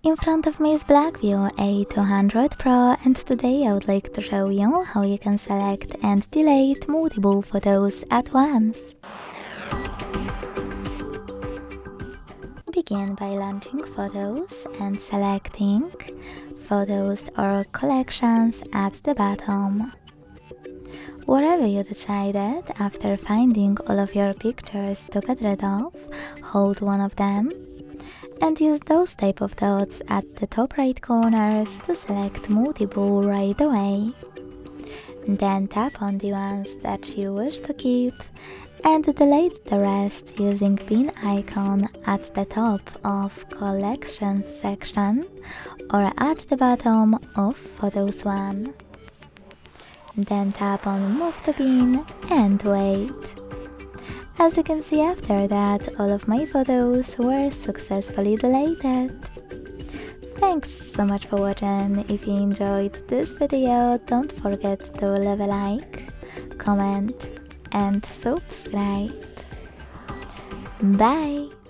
In front of me is Blackview A200 Pro, and today I would like to show you how you can select and delete multiple photos at once. Begin by launching Photos and selecting Photos or Collections at the bottom. Whatever you decided, after finding all of your pictures to get rid of, hold one of them and use those type of dots at the top right corners to select multiple right away. Then tap on the ones that you wish to keep and delete the rest using pin icon at the top of Collections section or at the bottom of Photos 1. Then tap on Move to Pin and wait. As you can see, after that, all of my photos were successfully deleted. Thanks so much for watching. If you enjoyed this video, don't forget to leave a like, comment and subscribe. Bye!